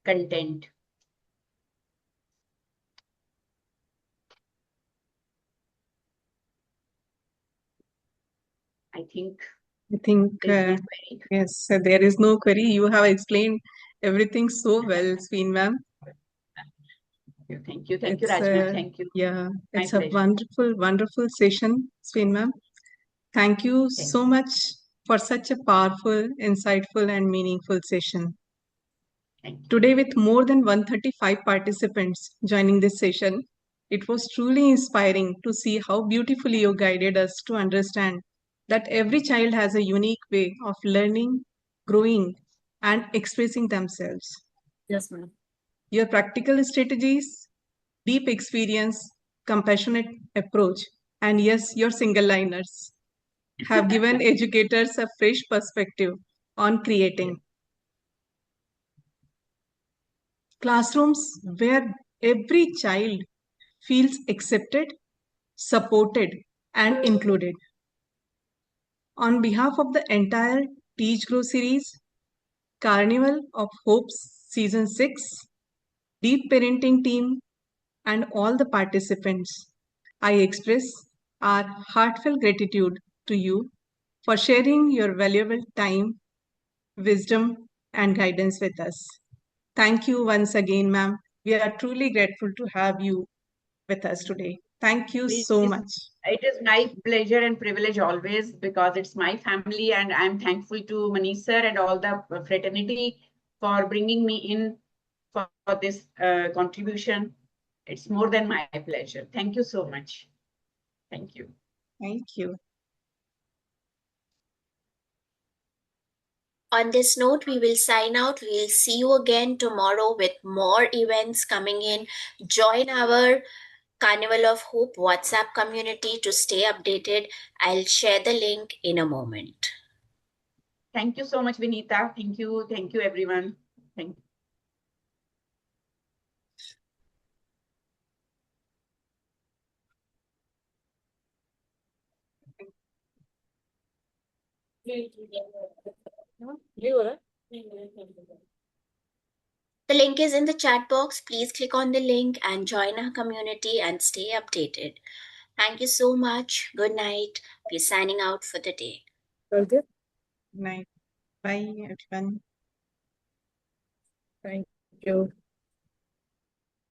content. I think yes, there is no query. You have explained everything so well, Sween ma'am. Thank you, Rajma. Thank you. Yeah, My it's a pleasure. wonderful session, Sween ma'am. Thank you so much for such a powerful, insightful, and meaningful session. Today, with more than 135 participants joining this session, it was truly inspiring to see how beautifully you guided us to understand that every child has a unique way of learning, growing, and expressing themselves. Yes, ma'am. Your practical strategies, deep experience, compassionate approach, and yes, your single liners have given educators a fresh perspective on creating classrooms where every child feels accepted, supported, and included. On behalf of the entire TeachGrow series, Carnival of Hope's Season 6, Deep Parenting team, and all the participants, I express our heartfelt gratitude to you for sharing your valuable time, wisdom, and guidance with us. Thank you once again, ma'am. We are truly grateful to have you with us today. Thank you so much. It is my pleasure and privilege always, because it's my family, and I'm thankful to Manish sir and all the fraternity for bringing me in for this contribution. It's more than my pleasure. Thank you so much. Thank you. Thank you. On this note, we will sign out. We'll see you again tomorrow with more events coming in. Join our Carnival of Hope WhatsApp community to stay updated. I'll share the link in a moment. Thank you so much, Vinita. Thank you. Thank you, everyone. Thank you. The link is in the chat box. Please click on the link and join our community and stay updated. Thank you so much. Good night. We're signing out for the day. Good night. Bye, everyone. Thank you.